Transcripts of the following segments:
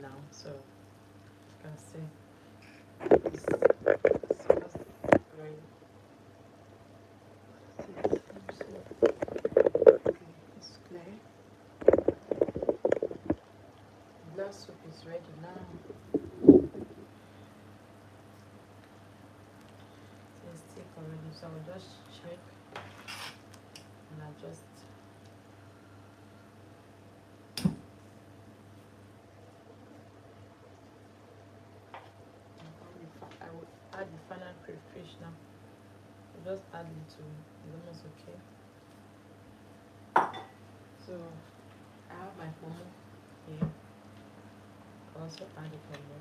now, so you can see it's almost ready. Okay, it's clear. Black soup is ready now. It's thick already, so I'll just check and adjust. I will add the final crayfish now. I'll just add it to it's almost okay. So I have my pomo here. I'll also add the pomo.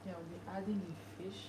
Yeah, I'll be adding the fish.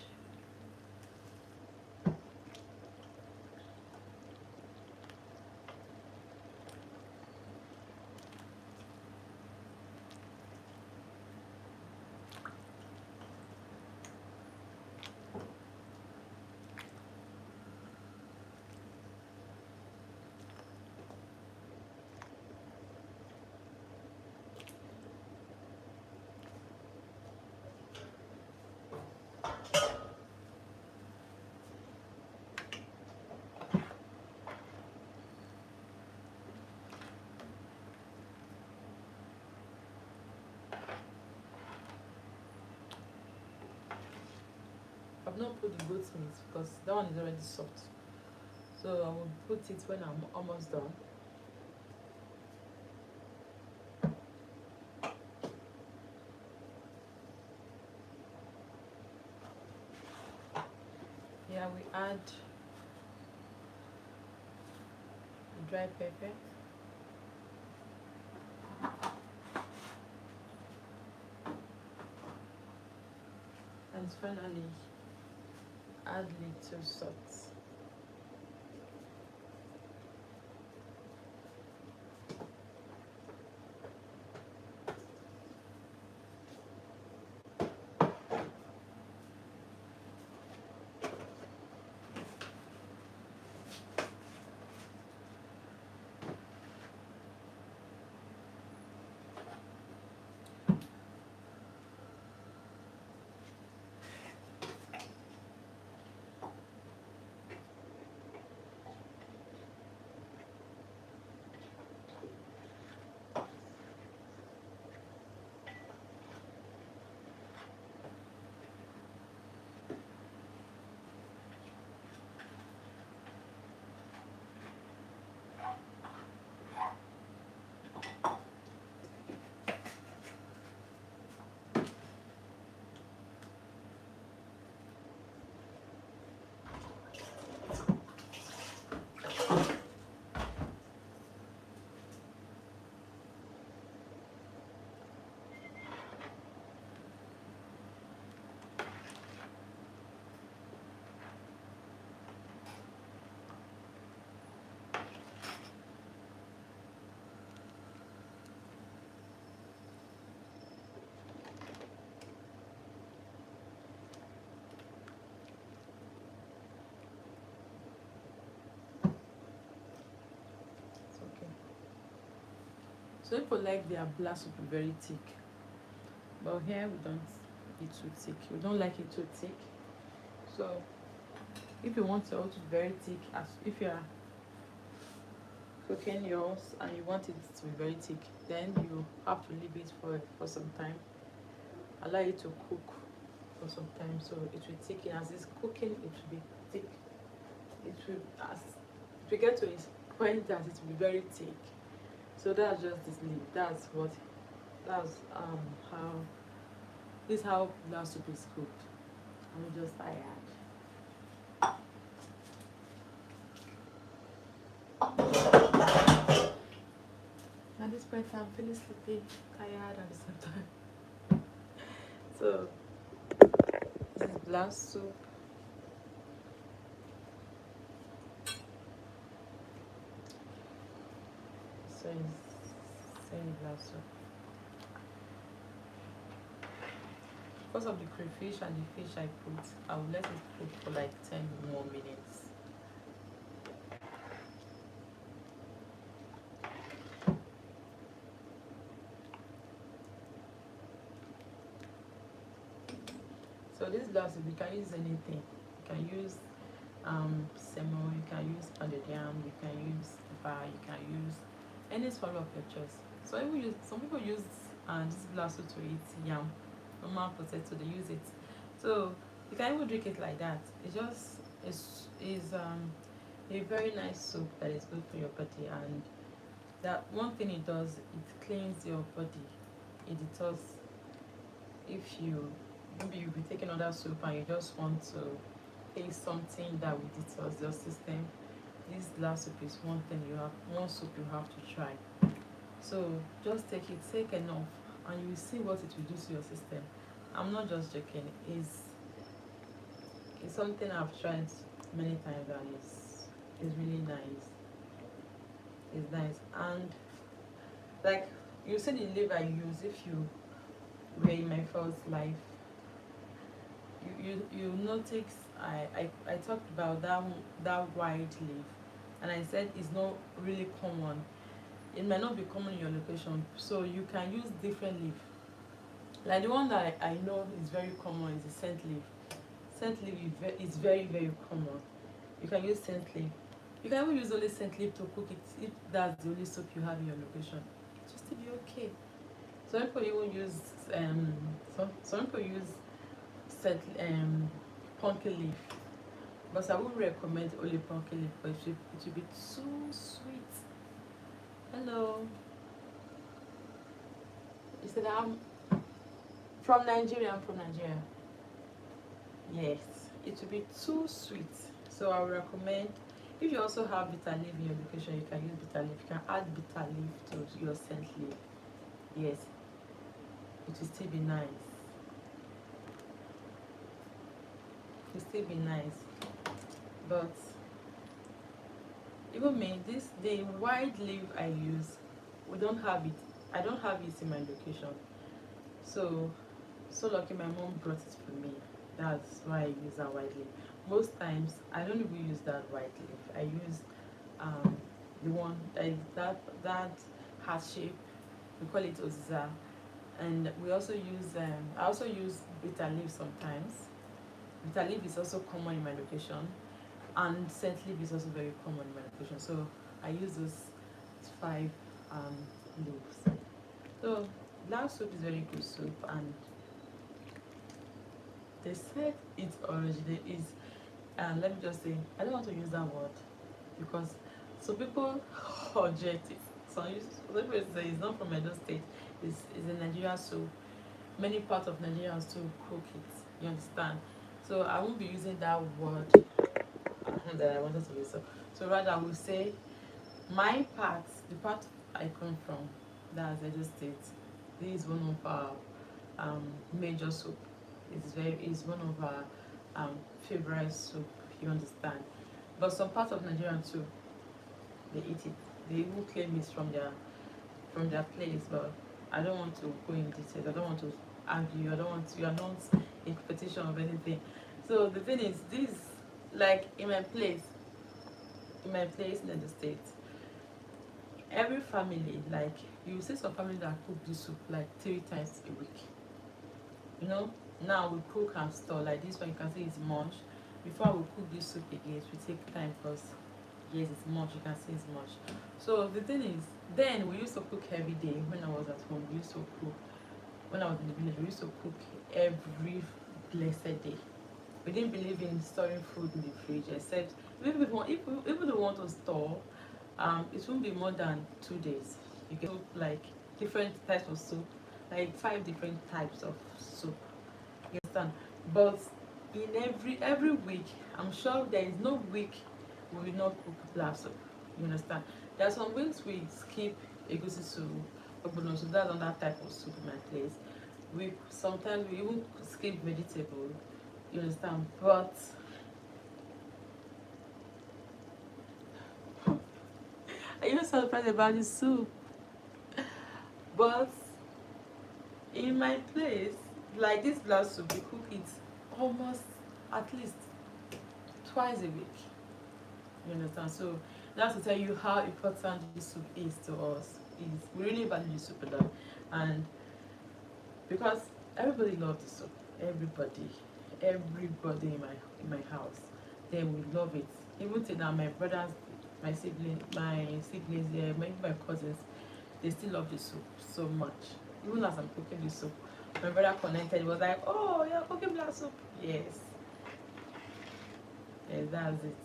I've not put the goat meat because that one is already soft. So I will put it when I'm almost done. Here we add the dry pepper. And finally add little salt. So people like their black soup very thick, but here we don't eat too thick. We don't like it too thick. So if you want yours very thick, as if you are cooking yours and you want it to be very thick, then you have to leave it for some time. Allow it to cook for some time, so it will thicken. As it's cooking, it will be thick. It will get to a point that it will be very thick. So that's just this leaf. That's how this is how black soup is cooked. I'm just tired. At this point I'm feeling sleepy, tired at the same time. So this is black soup. So it's black soup. because of the crayfish and the fish I put, I will let it cook for like 10 more minutes. So this glass, you can use anything. You can use serum, you can use pounded yam, you can use bar, you can use any swallow of your choice. So some people use this glass to eat yam, normal potato, they use it. So you can even drink it like that. It just is a very nice soup that is good for your body, and that one thing it does, it cleans your body. It detox. If you maybe you'll be taking another soup and you just want to taste something that will detox your system, this glass soup is one soup you have to try. So just take enough, and you will see what it will do to your system. I'm not just joking. It's something I've tried many times, and it's really nice. It's nice. And like you see the leaf I use, if you were in my first life, you notice I talked about that white leaf, and I said it's not really common. It might not be common in your location, so you can use different leaf. Like the one that I know is very common is the scent leaf. Scent leaf is very, very common. You can use scent leaf. You can even use only scent leaf to cook it if that's the only soap you have in your location. Just to be okay. Some people even use some people use scent pumpkin leaf, but I would recommend only pumpkin leaf, but it will be too sweet. Hello. You said I'm from Nigeria. I'm from Nigeria. Yes, it will be too sweet. So I would recommend, if you also have bitter leaf in your location, you can use bitter leaf. You can add bitter leaf to your scent leaf. Yes, it will still be nice. It will still be nice. But even me, the white leaf I use, we don't have it. I don't have it in my location. So lucky my mom brought it for me. That's why I use that white leaf. Most times I don't even use that white leaf. I use the one that heart shape. We call it oziza. And we also use I also use bitter leaf sometimes. Bitter leaf is also common in my location, and scent leaf is also very common in my location. So I use those 5 leaves. So black soup is very good soup, and they said it originally is, let me just say, I don't want to use that word because some people object it. Some people say it's not from Edo State, it's a Nigerian soup. Many parts of Nigeria still cook it, you understand? So I won't be using that word that I wanted to use. So rather I will say my part, the part I come from, that's Edo State. This is one of our major soup. It's one of our favorite soup, you understand? But some parts of Nigeria too, they eat it. They even claim it's from their place, but I don't want to go in details. I don't want to argue. You are not in competition of anything. So the thing is, this, like in my place in the States, every family, like you see some family that cook this soup like 3 times a week. You know, now we cook and store. Like this one, you can see it's much. Before we cook this soup again, it will take time because yes, it's much. You can see it's much. So the thing is, then we used to cook every day. When I was at home, we used to cook. When I was in the village, we used to cook every blessed day. We didn't believe in storing food in the fridge, except if we want to store, it won't be more than 2 days. You can cook like different types of soup, like 5 different types of soup. You understand? But in every week, I'm sure there is no week we will not cook black soup. You understand? There are some weeks we skip egusi soup, ogbono soup. That's another type of soup in my place. Sometimes we even skip vegetable. You understand? But are you surprised about the soup? But in my place, like this black soup, we cook it almost at least twice a week. You understand? So that's to tell you how important this soup is to us. Is we really value the soup a lot, and because everybody loves the soup, everybody in my house, they will love it. Even till now, my brothers, my siblings, yeah, my cousins, they still love the soup so much. Even as I'm cooking the soup, my brother connected. He was like, "Oh, you're cooking black soup." Yes, yes, that's it.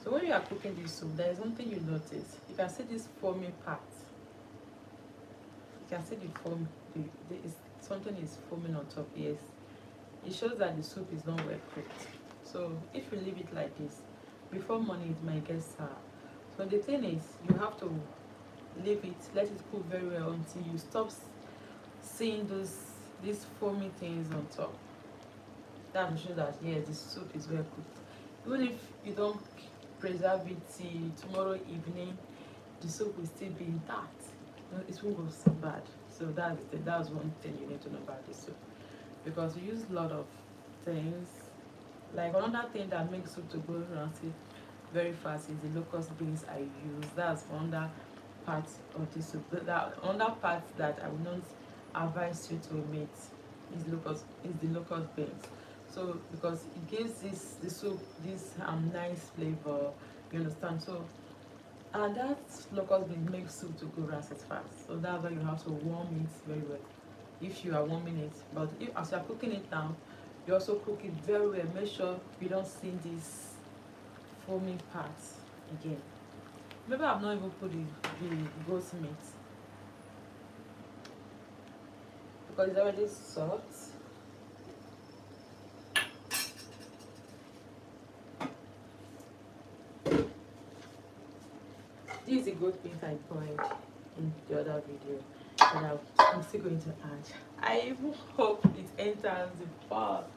So when you are cooking this soup, there is one thing you notice. You can see this foamy part. You can see the foam. Something is foaming on top. Yes, it shows that the soup is not well cooked. So if you leave it like this, before morning it might get sour. So the thing is, you have to leave it, let it cook very well until you stop seeing these foamy things on top. That will show that yes, the soup is well cooked. Even if you don't preserve it till tomorrow evening, the soup will still be intact. It won't go so bad. So that's one thing you need to know about the soup, because we use a lot of things. Like another thing that makes soup to go rancid very fast is the locust beans I use. That's another part of the soup. Another part that I will not advise you to omit is the locust beans. So because it gives the soup this nice flavor, you understand. So and that locust bean makes soup to go rancid fast. So that's why you have to warm it very well if you are warming it. But if as you are cooking it now, you also cook it very well. Make sure you don't see this foaming parts again. Maybe I've not even put the goat meat because it's already soft. This is the goat meat I boiled in the other video that I'm still going to add. I even hope it enters the pot.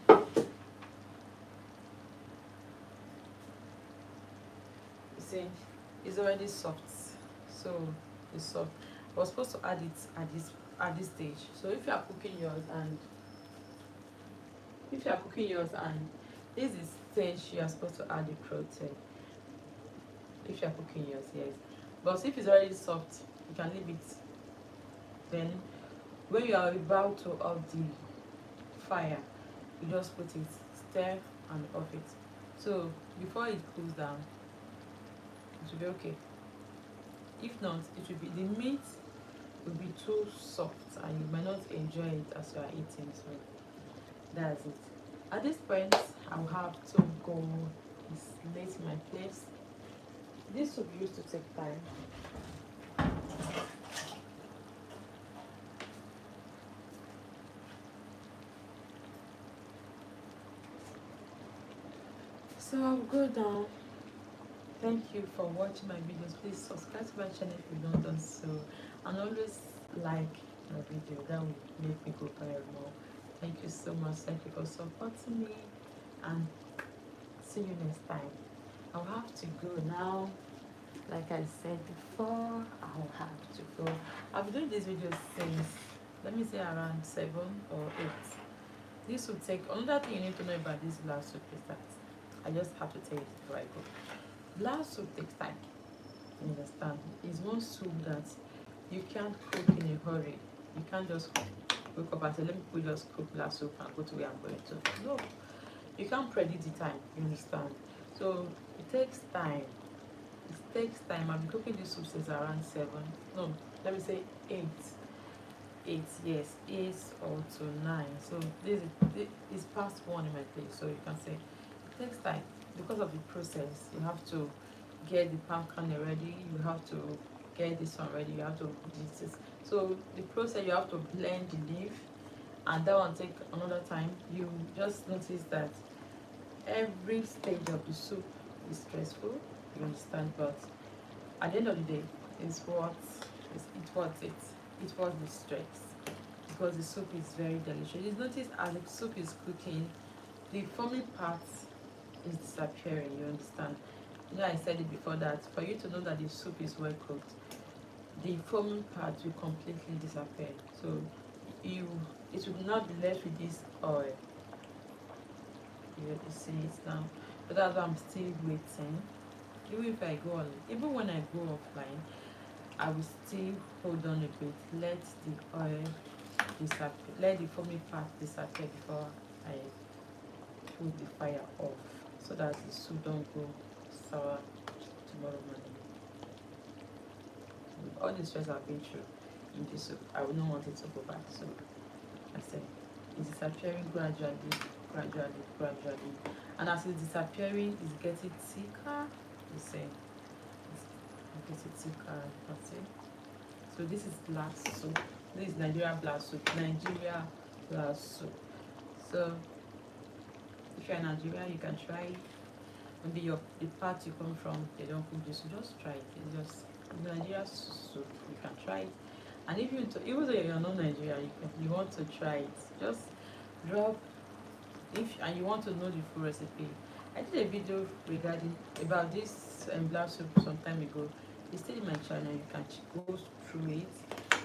You see, it's already soft, so it's soft. I was supposed to add it at this stage. So if you are cooking yours and this is stage, you are supposed to add the protein. If you are cooking yours, yes. But if it's already soft, you can leave it. Then when you are about to off the fire, you just put it, stir and off it. So before it cools down, it will be okay. If not, it will be the meat will be too soft and you might not enjoy it as you are eating. So that's it. At this point, I'll have to go place my place. This soup used to take time. So I'll go down. Thank you for watching my videos. Please subscribe to my channel if you've not done so, and always like my video. That will make me go viral more. Thank you so much. Thank you for supporting me, and see you next time. I'll have to go now. Like I said before, I'll have to go. I've been doing this video since, let me say, around 7 or 8. This will take, another thing you need to know about this black soup is that I just have to tell you before I go. Black soup takes time. You understand? It's one soup that you can't cook in a hurry. You can't just wake up and say, let me just cook black soup and go to where I'm going to. No. You can't predict the time. You understand? So it takes time. It takes time. I've been cooking this soup since around 7. No, let me say 8. 8, yes, 8 or to 9. So this is past 1 in my place. So you can say it takes time because of the process. You have to get the palm kernel ready. You have to get this one ready. You have to this. So the process, you have to blend the leaf, and that one take another time. You just notice that every stage of the soup is stressful. You understand, but at the end of the day, it's worth it. It's worth the stress because the soup is very delicious. You notice as the soup is cooking, the foamy part is disappearing. You understand? You know, I said it before that for you to know that the soup is well cooked, the foamy part will completely disappear. So you it will not be left with this oil. You see it now. So that's why I'm still waiting. Even if I go on, even when I go offline, I will still hold on a bit, let the oil disappear, let the foamy part disappear before I put the fire off, so that the soup don't go sour tomorrow morning. With all the stress I've been through in this soup, I would not want it to go back. So I said it's disappearing gradually, gradually, and as it's disappearing, it's getting thicker. You see, it's getting thicker. That's it. So this is black soup. This is Nigerian black soup. Nigeria black soup. So if you're in Nigeria, you can try it. Maybe the part you come from, they don't cook this, so just try it. It's just Nigeria soup. You can try it. And if you, even though you're not Nigerian, you want to try it, just drop. And you want to know the full recipe, I did a video regarding about this black soup some time ago. It's still in my channel. You can go through it.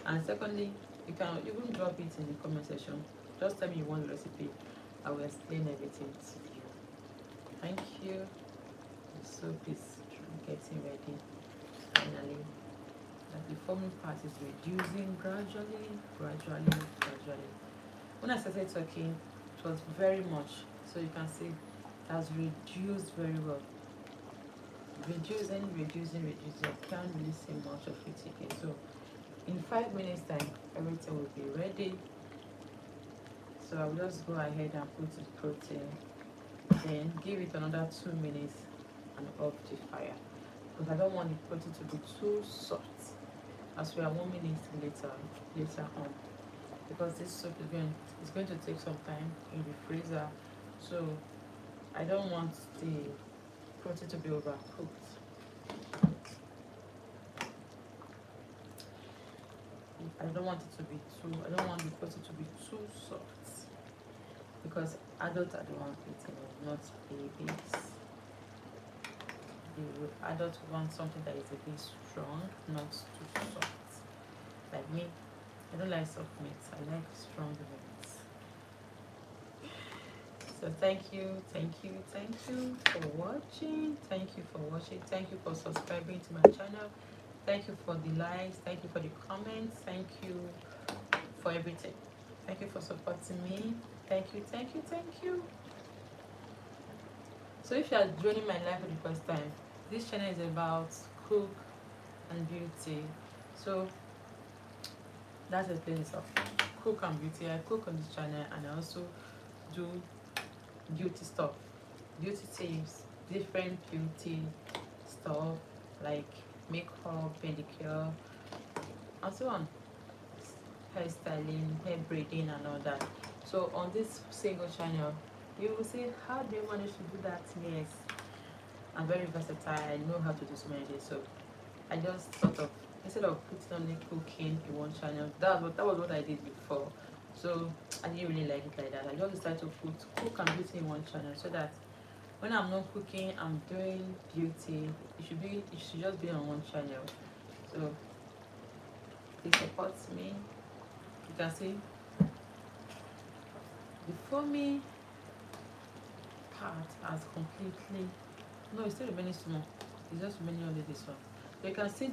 And secondly, you can even drop it in the comment section. Just tell me you want the recipe. I will explain everything to you. Thank you. The soup is getting ready. Finally, the foaming part is reducing gradually. When I started talking, it was very much. So you can see it has reduced very well. Reducing. I can't really see much of it again. So in 5 minutes time, everything will be ready. So I'll just go ahead and put the protein, then give it another 2 minutes and off the fire, because I don't want the protein to be too soft as we are 1 minute later on, because this soup is going to take some time in the freezer. So I don't want the protein to be overcooked. I don't want the protein to be too soft, because adults are the ones eating it, not babies. Adults want something that is a bit strong, not too soft. Like me, I don't like soft meats, I like strong meats. So thank you for watching. Thank you for subscribing to my channel. Thank you for the likes, thank you for the comments, thank you for everything. Thank you for supporting me. Thank you. So if you are joining my life for the first time, this channel is about cook and beauty. So that's the place of cook and beauty. I cook on this channel, and I also do beauty stuff, beauty tips, different beauty stuff like makeup, pedicure, and so on, hairstyling, hair braiding, and all that. So on this single channel, you will see how do you manage to do that. Yes, I'm very versatile. I know how to do so many things. So I just sort of, instead of putting only cooking in one channel, that was what I did before. So I didn't really like it like that. I just decided to put cook and beauty in one channel, so that when I'm not cooking, I'm doing beauty. It should just be on one channel. So it supports me. You can see the foamy part has completely, no, it's still remaining small. It's just remaining only this one. So you can see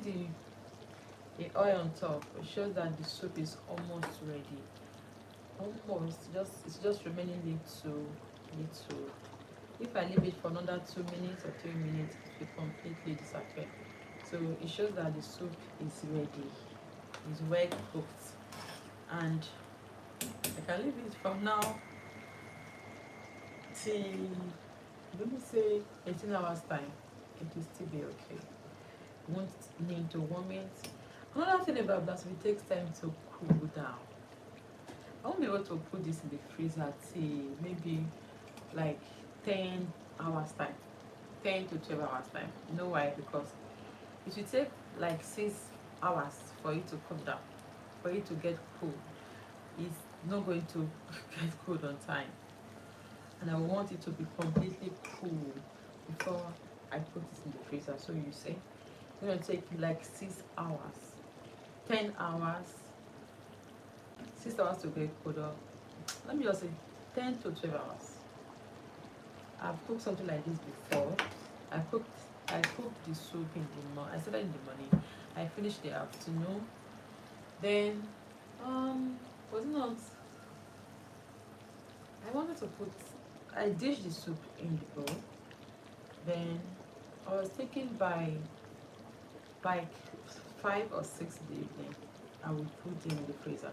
the oil on top. It shows that the soup is almost ready. It's just remaining little. If I leave it for another 2 minutes or 3 minutes, it will completely disappear. So it shows that the soup is ready. It's well cooked, and I can leave it from now till, let me say, 18 hours time. It will still be okay. Won't need to warm it. Another thing about that, it takes time to cool down. I won't be able to put this in the freezer till maybe like 10 hours time, 10 to 12 hours time. You know why? Because it will take like 6 hours for it to cool down, for it to get cool. It's not going to get cold on time, and I want it to be completely cool before I put it in the freezer. So you see, it's going to take like 6 hours, 10 hours, 6 hours to get cold, or let me just say 10 to 12 hours. I've cooked something like this before. I cooked the soup in the morning. I started in the morning. I finished the afternoon. Then was it not? I wanted to put. I dished the soup in the bowl. Then I was thinking by 5 or 6 in the evening, I would put them in the freezer.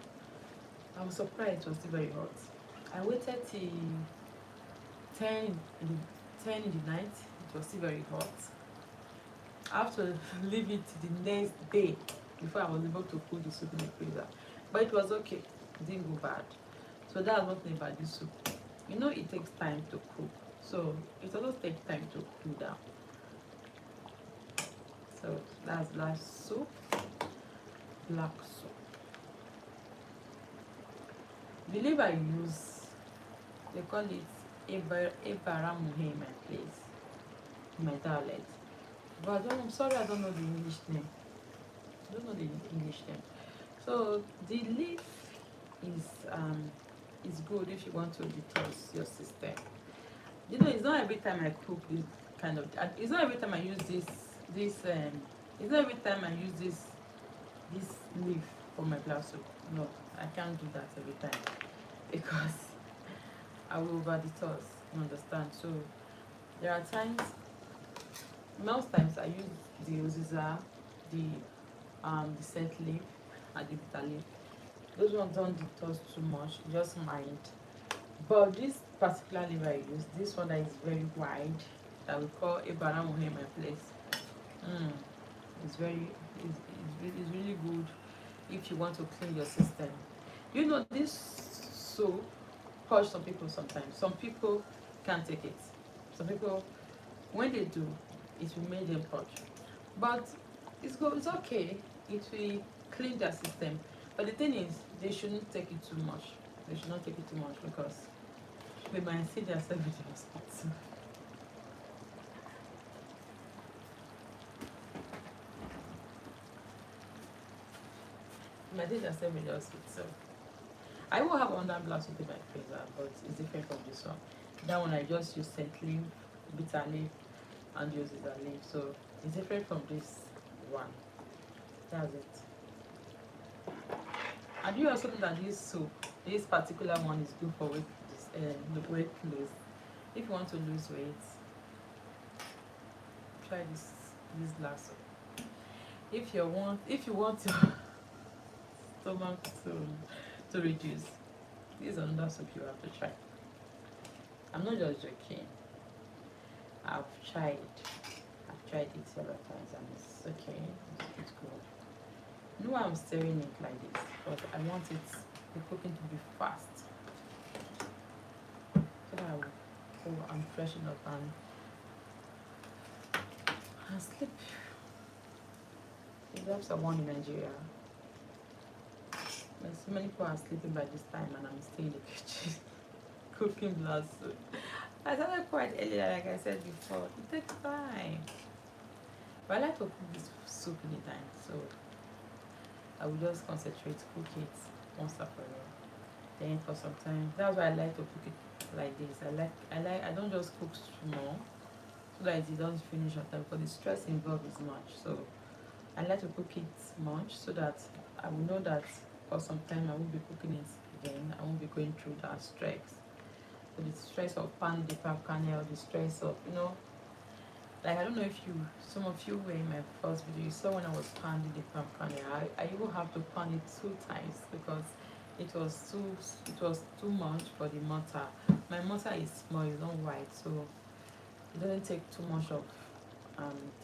I was surprised it was still very hot. I waited till 10 in the night. It was still very hot. I have to leave it the next day before I was able to put the soup in the freezer. But it was okay. It didn't go bad. So that's one thing about this soup. You know, it takes time to cook. So it also takes time to cool down. So that's black soup. Black soup. The leaf I use, they call it ebaramuhe in my place, in my dialect. But I'm sorry, I don't know the English name. I don't know the English name. So the leaf is good if you want to detox your system. You know, it's not every time I cook this kind of. It's not every time I use it's not every time I use this leaf for my black soup. No, I can't do that every time because I will over detox. You understand? So there are times. Most times I use the uziza, the scent leaf, and the bitter leaf. Those ones don't detox too much, just mind. But this particular leaf I use, this one that is very wide, that we call a baramuhe in my place. It's really good if you want to clean your system. You know, this soap purge some people sometimes. Some people can't take it. Some people, when they do, it will make them purge. But it's good. It's okay. It will clean their system. But the thing is, they shouldn't take it too much. They should not take it too much because they might see themselves with the hospital. I did accept with the hospital. I will have another black soup in my freezer, but it's different from this one. That one I just use scent leaf, bitter leaf, and use the leaf. So it's different from this one. That's it. And you also know that this soup, this particular one is good for weight loss. If you want to lose weight, try this black soup. If you want your stomach to reduce, this is another soup you have to try. I'm not just joking. I've tried it several times and it's okay. It's good. You know why I'm stirring it like this? Because I want the cooking to be fast. So that I will go and freshen up and sleep. The dogs are one in Nigeria. So many people are sleeping by this time and I'm still in the kitchen cooking black soup. I started quite early, like I said before. It takes time. But I like to cook this soup anytime, so I will just concentrate, cook it once after all. Then for some time, that's why I like to cook it like this. I don't just cook small so that it doesn't finish on time because the stress involved is much. So I like to cook it much so that I will know that for some time I won't be cooking it again. I won't be going through that stress. So the stress of pounding the palm kernel, the stress of, you know, like I don't know if some of you were in my first video, you saw when I was pounding the palm kernel. I even have to pound it 2 times because it was too much for the mortar. My mortar is small, it's not wide, so it doesn't take too much of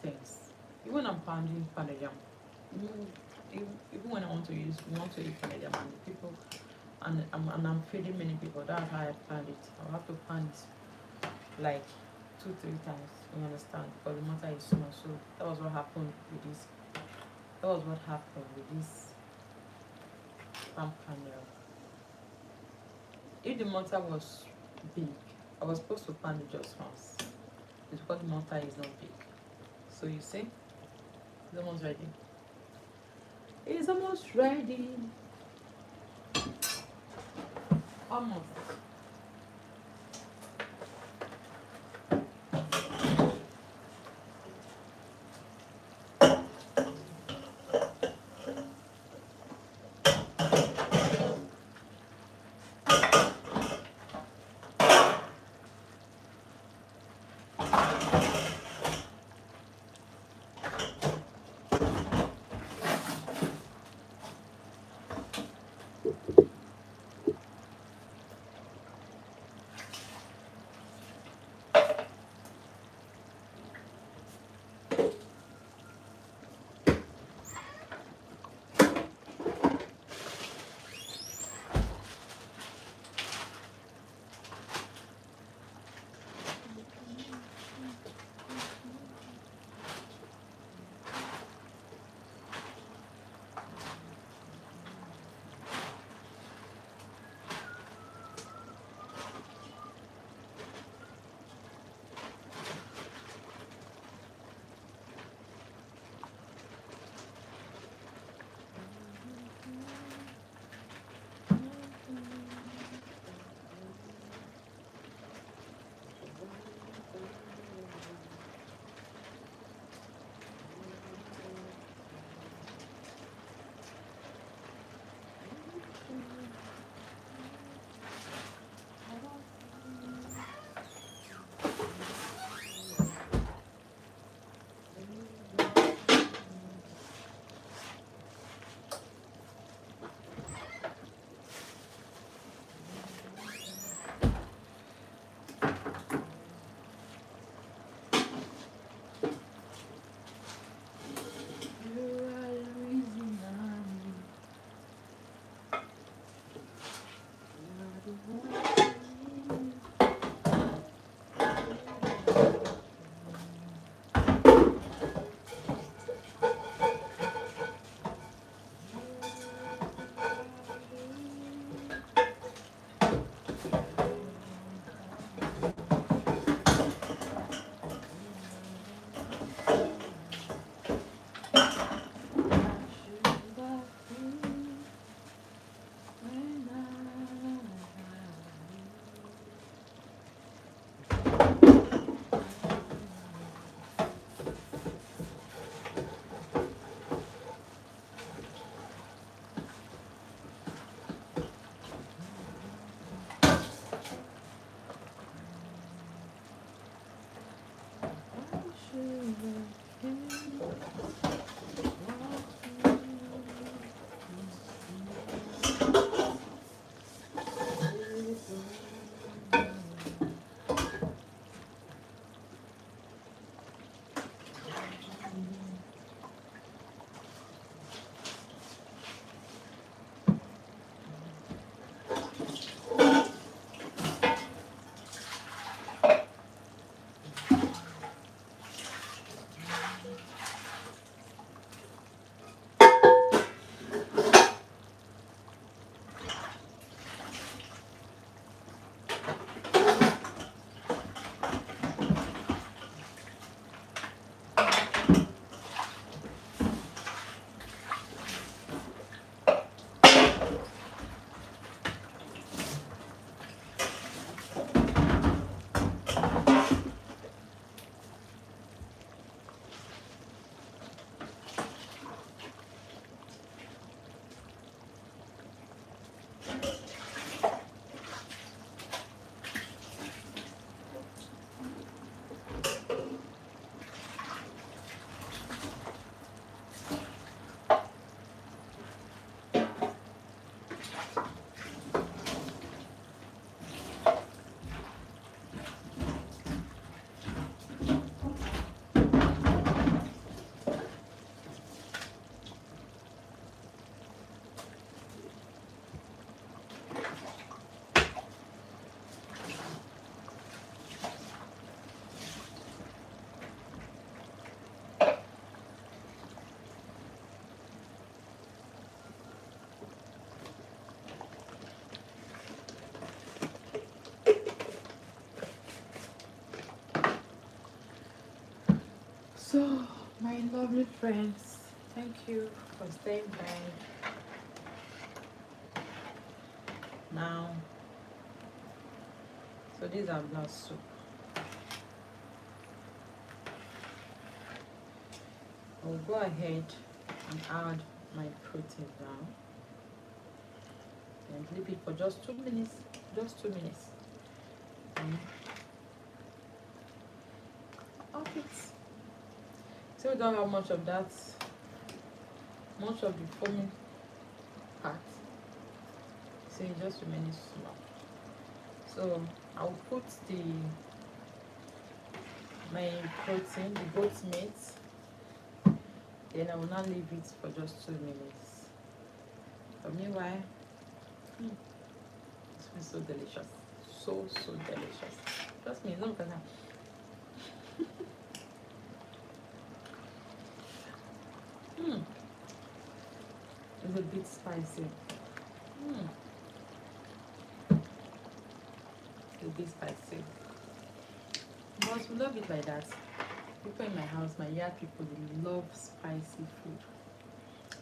things. Even when I'm pounding pounded yam, even when I want to eat pounded yam and people and I'm feeding many people, that's how I pound it. I'll have to pound it like 2-3 times, you understand, because the mortar is small. So that was what happened with this. That was what happened with this palm kernel. If the mortar was big, I was supposed to pound it just once. It's because the mortar is not big. So you see, it's almost ready. It's almost ready. Almost. So, my lovely friends, thank you for staying by. Now, So these are black soup. I'll go ahead and add my protein now and leave it for just 2 minutes. Just 2 minutes. Off it. So we don't have much of that, much of the foaming part. So it just remains small. So I'll put my protein, the goat meat. Then I will not leave it for just 2 minutes. But meanwhile, it smells so delicious. So delicious. Trust me, look at that. It's a bit spicy. It's a bit spicy. But we love it like that. People in my house, my yard people, they love spicy food.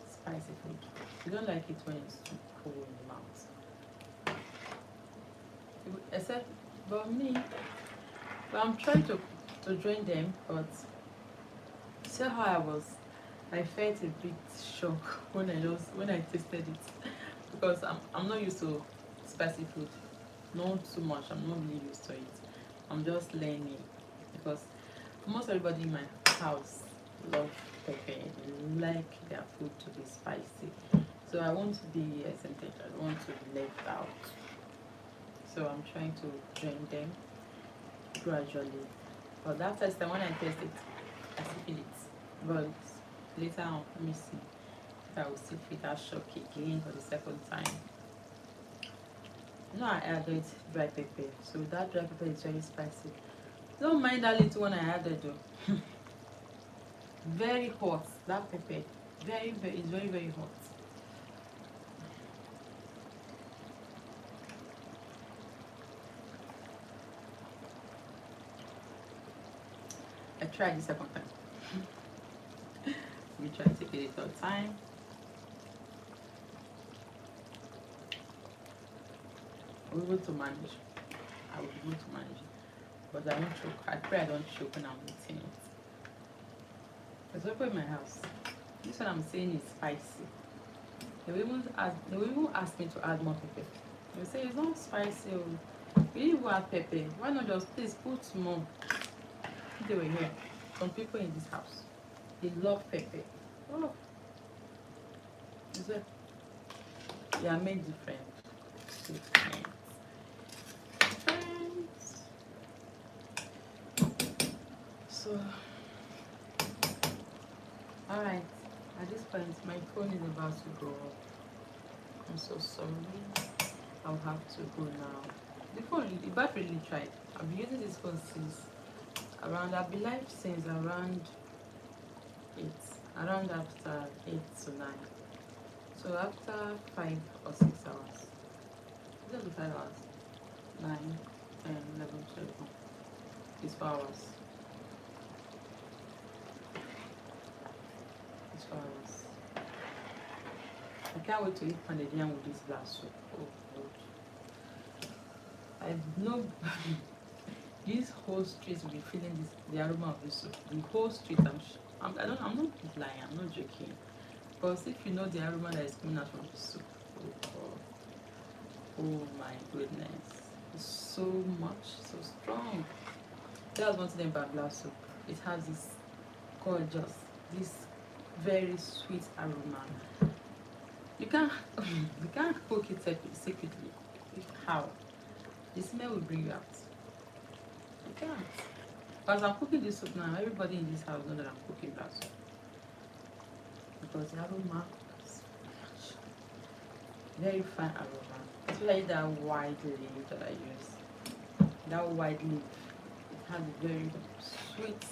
Spicy food. They don't like it when it's too cold in the mouth. Except, but me, but I'm trying to join them, but see how I felt a bit shock when I tasted it, because I'm not used to spicy food, not too much. I'm not really used to it. I'm just learning, because almost everybody in my house love pepper. They like their food to be spicy, so I want to be exempted. I don't want to be left out. So I'm trying to join them gradually. But that first time when I taste it, I still feel it. But later on, let me see if I will still feel that shock again for the second time. You know, I added dry pepper, so that dry pepper is very spicy. Don't mind that little one I added though. Very hot, that pepper. It's very hot. I tried the second time. We try to take it a third time. I'm able to manage. I will be able to manage it. But I won't choke. I pray I don't choke when I'm eating it. There's people in my house. This one I'm saying is spicy. They will even ask me to add more pepper. They will say it's not spicy. We didn't even add pepper. Why not just please put more? If they were here, some people in this house, they love pepper. Oh, is it? They are made different. So, alright, at this point, my phone is about to go off. I'm so sorry. I'll have to go now. The battery really tried. I've been using this phone since I've been live since around 8, around after 8 to 9. So after 5 or 6 hours. It's only 5 hours. 9, 10, 11, 12. It's 4 hours. It's 4 hours. I can't wait to eat pounded yam with this black soup. Oh God. I know this whole street will be feeling the aroma of this soup. The whole street, I'm not lying, I'm not joking. Because if you know the aroma that is coming out from the soup, oh my goodness, it's so much, so strong. That's one thing about black soup. It has this gorgeous, this very sweet aroma. You can't cook it secretly. How? The smell will bring you out. You can't. But as I'm cooking this soup now, everybody in this house knows that I'm cooking black soup. Because the aroma is very fine aroma. It's like that white leaf that I use. That white leaf, it has a very sweet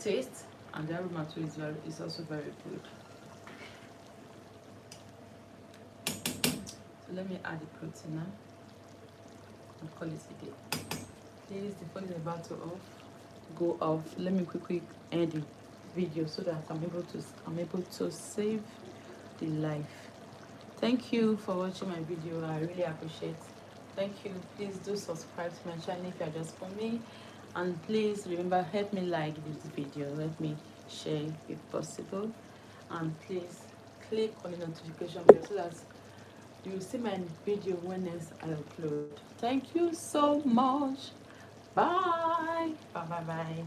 taste, and the aroma too is also very good. So let me add the protein now and call it a day. Please, the phone is about to go off. Let me quickly end the video so that I'm able to save the life. Thank you for watching my video. I really appreciate Thank you. Please do subscribe to my channel if you are just for me, and please remember, help me like this video, help me share if possible, and please click on the notification bell so that you will see my video when next I upload. Thank you so much. Bye. Bye.